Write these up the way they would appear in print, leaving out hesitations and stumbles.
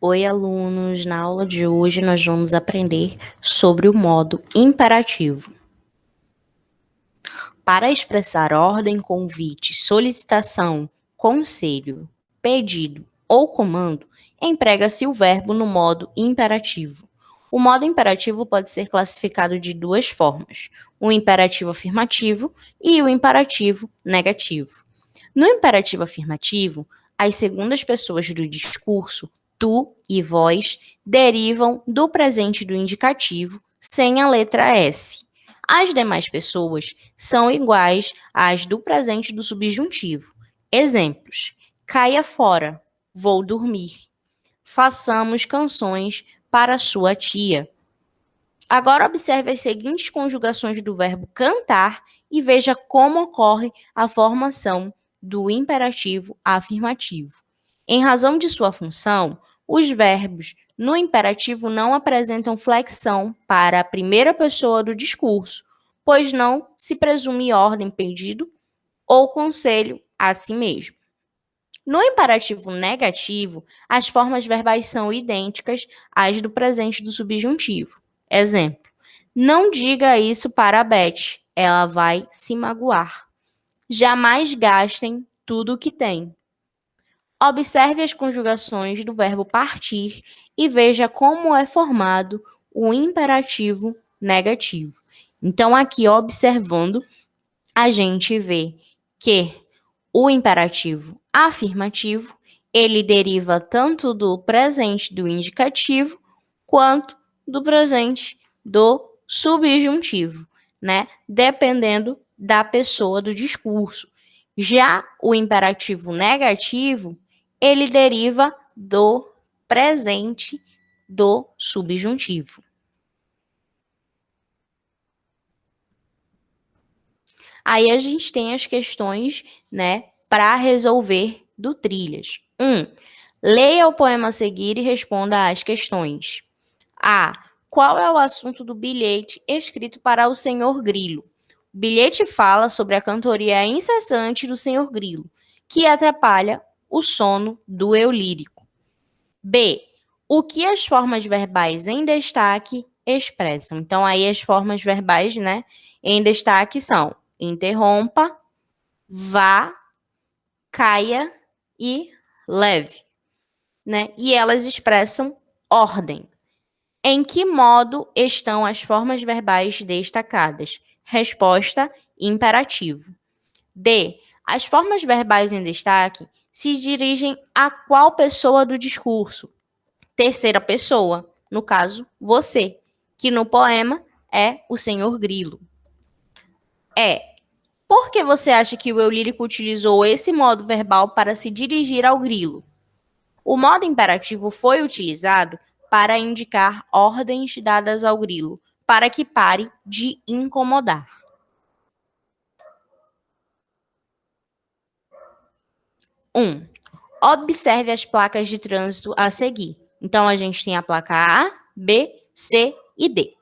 Oi, alunos! Na aula de hoje nós vamos aprender sobre o modo imperativo. Para expressar ordem, convite, solicitação, conselho, pedido ou comando, emprega-se o verbo no modo imperativo. O modo imperativo pode ser classificado de duas formas: o imperativo afirmativo e o imperativo negativo. No imperativo afirmativo, as segundas pessoas do discurso, tu e vós, derivam do presente do indicativo sem a letra S. As demais pessoas são iguais às do presente do subjuntivo. Exemplos: caia fora, vou dormir. Façamos canções para sua tia. Agora observe as seguintes conjugações do verbo cantar e veja como ocorre a formação do imperativo afirmativo. Em razão de sua função, os verbos no imperativo não apresentam flexão para a primeira pessoa do discurso, pois não se presume ordem, pedido ou conselho a si mesmo. No imperativo negativo, as formas verbais são idênticas às do presente do subjuntivo. Exemplo: não diga isso para a Beth, ela vai se magoar. Jamais gastem tudo o que tem. Observe as conjugações do verbo partir e veja como é formado o imperativo negativo. Então, aqui observando, a gente vê que o imperativo afirmativo, ele deriva tanto do presente do indicativo quanto do presente do subjuntivo, né? Dependendo da pessoa do discurso. Já o imperativo negativo, ele deriva do presente do subjuntivo. Aí a gente tem as questões, né, para resolver do Trilhas. 1. Leia o poema a seguir e responda às questões. A. Qual é o assunto do bilhete escrito para o Senhor Grilo? O bilhete fala sobre a cantoria incessante do Senhor Grilo, que atrapalha o sono do eu lírico. B. O que as formas verbais em destaque expressam? Então, aí as formas verbais, né, em destaque são interrompa, vá, caia e leve, né? E elas expressam ordem. Em que modo estão as formas verbais destacadas? Resposta: imperativo. D. As formas verbais em destaque se dirigem a qual pessoa do discurso? Terceira pessoa, no caso, você, que no poema é o Senhor Grilo. Por que você acha que o eu lírico utilizou esse modo verbal para se dirigir ao grilo? O modo imperativo foi utilizado para indicar ordens dadas ao grilo, para que pare de incomodar. 1. Observe as placas de trânsito a seguir. Então, a gente tem a placa A, B, C e D.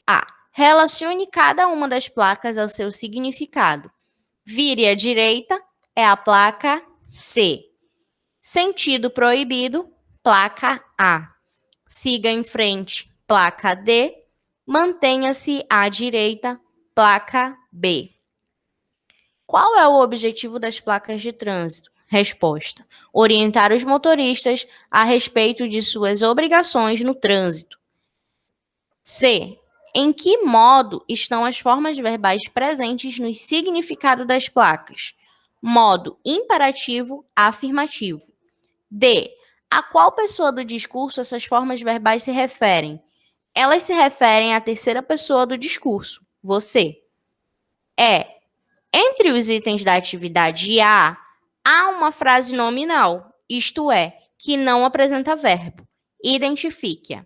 A. Relacione cada uma das placas ao seu significado. Vire à direita é a placa C. Sentido proibido, placa A. Siga em frente, placa D. Mantenha-se à direita, placa B. Qual é o objetivo das placas de trânsito? Resposta: orientar os motoristas a respeito de suas obrigações no trânsito. C. Em que modo estão as formas verbais presentes no significado das placas? Modo imperativo afirmativo. D. A qual pessoa do discurso essas formas verbais se referem? Elas se referem à terceira pessoa do discurso, você. Entre os itens da atividade A, há uma frase nominal, isto é, que não apresenta verbo. Identifique-a.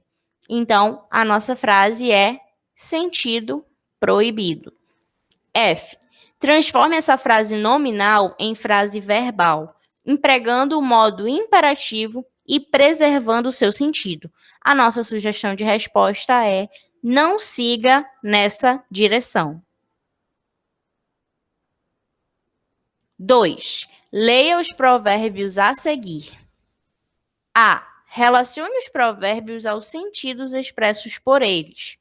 Então, a nossa frase é sentido proibido. F. Transforme essa frase nominal em frase verbal, empregando o modo imperativo e preservando o seu sentido. A nossa sugestão de resposta é: não siga nessa direção. 2. Leia os provérbios a seguir. A. Relacione os provérbios aos sentidos expressos por eles.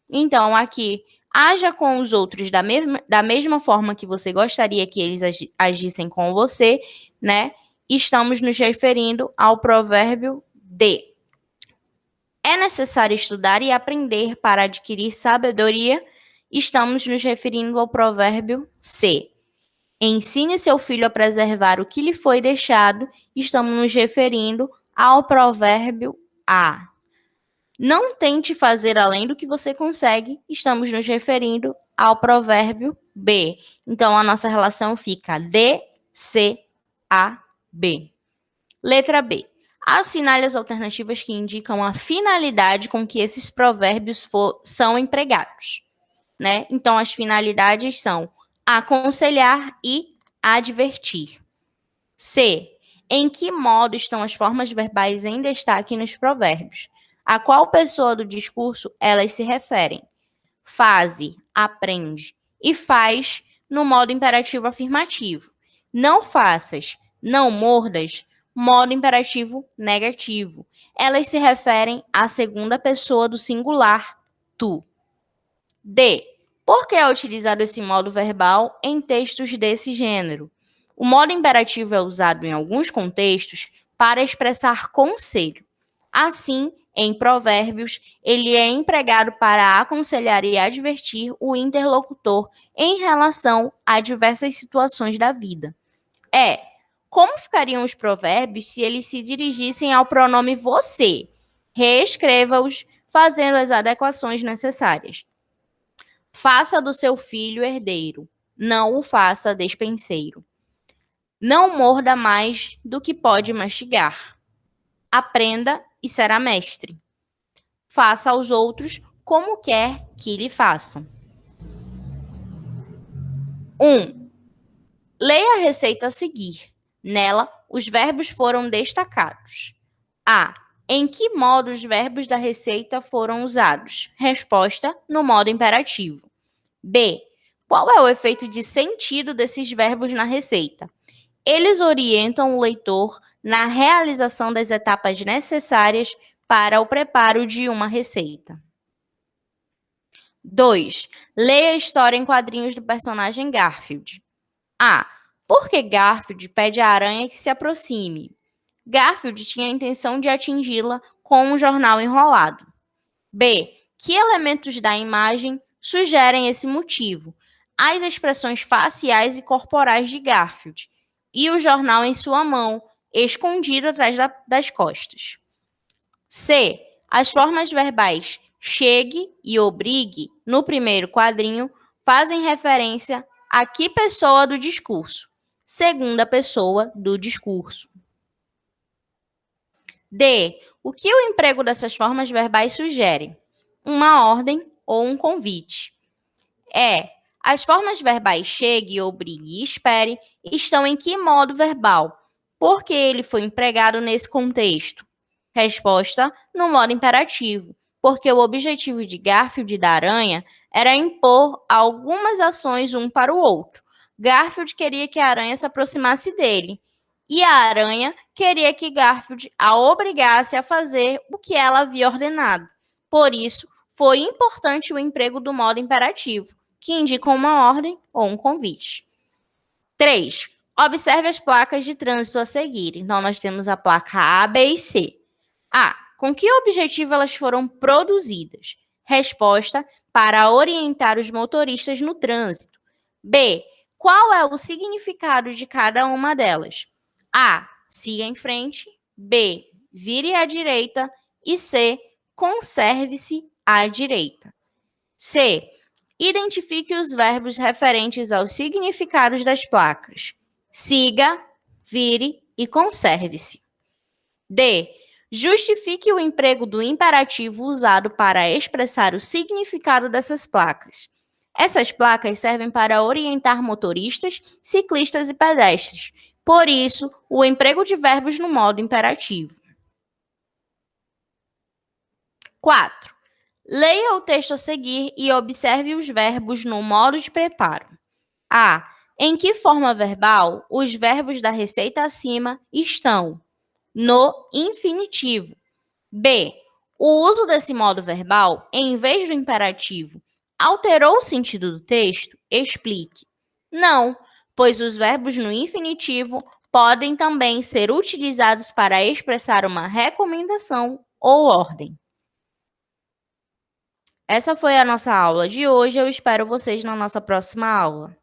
Então, aqui, haja com os outros da mesma forma que você gostaria que eles agissem com você, né? Estamos nos referindo ao provérbio D. É necessário estudar e aprender para adquirir sabedoria. Estamos nos referindo ao provérbio C. Ensine seu filho a preservar o que lhe foi deixado. Estamos nos referindo ao provérbio A. Não tente fazer além do que você consegue. Estamos nos referindo ao provérbio B. Então, a nossa relação fica D, C, A, B. Letra B. Assinale as alternativas que indicam a finalidade com que esses provérbios são empregados, né? Então, as finalidades são aconselhar e advertir. C. Em que modo estão as formas verbais em destaque nos provérbios? A qual pessoa do discurso elas se referem? Faze, aprende e faz no modo imperativo afirmativo. Não faças, não mordas, modo imperativo negativo. Elas se referem à segunda pessoa do singular, tu. D. Por que é utilizado esse modo verbal em textos desse gênero? O modo imperativo é usado em alguns contextos para expressar conselho. Assim, em provérbios, ele é empregado para aconselhar e advertir o interlocutor em relação a diversas situações da vida. Como ficariam os provérbios se eles se dirigissem ao pronome você? Reescreva-os, fazendo as adequações necessárias. Faça do seu filho herdeiro, não o faça despenseiro. Não morda mais do que pode mastigar. Aprenda e será mestre. Faça aos outros como quer que lhe façam. 1. Leia a receita a seguir. Nela, os verbos foram destacados. A. Em que modo os verbos da receita foram usados? Resposta: no modo imperativo. B. Qual é o efeito de sentido desses verbos na receita? Eles orientam o leitor na realização das etapas necessárias para o preparo de uma receita. 2. Leia a história em quadrinhos do personagem Garfield. A. Por que Garfield pede à aranha que se aproxime? Garfield tinha a intenção de atingi-la com um jornal enrolado. B. Que elementos da imagem sugerem esse motivo? As expressões faciais e corporais de Garfield e o jornal em sua mão, escondido atrás das costas. C. As formas verbais chegue e obrigue, no primeiro quadrinho, fazem referência a que pessoa do discurso? Segunda pessoa do discurso. D. O que o emprego dessas formas verbais sugere? Uma ordem ou um convite. E. As formas verbais chegue, obrigue e espere estão em que modo verbal? Por que ele foi empregado nesse contexto? Resposta: no modo imperativo, porque o objetivo de Garfield e da aranha era impor algumas ações um para o outro. Garfield queria que a aranha se aproximasse dele, e a aranha queria que Garfield a obrigasse a fazer o que ela havia ordenado. Por isso, foi importante o emprego do modo imperativo, que indica uma ordem ou um convite. 3. Observe as placas de trânsito a seguir. Então, nós temos a placa A, B e C. A. Com que objetivo elas foram produzidas? Resposta: para orientar os motoristas no trânsito. B. Qual é o significado de cada uma delas? A. Siga em frente. B. Vire à direita. E C. Conserve-se à direita. C. Identifique os verbos referentes aos significados das placas. Siga, vire e conserve-se. D. Justifique o emprego do imperativo usado para expressar o significado dessas placas. Essas placas servem para orientar motoristas, ciclistas e pedestres. Por isso, o emprego de verbos no modo imperativo. 4. Leia o texto a seguir e observe os verbos no modo de preparo. A. Em que forma verbal os verbos da receita acima estão? no infinitivo. B. O uso desse modo verbal, em vez do imperativo, alterou o sentido do texto? Explique. Não, pois os verbos no infinitivo podem também ser utilizados para expressar uma recomendação ou ordem. Essa foi a nossa aula de hoje. Eu espero vocês na nossa próxima aula.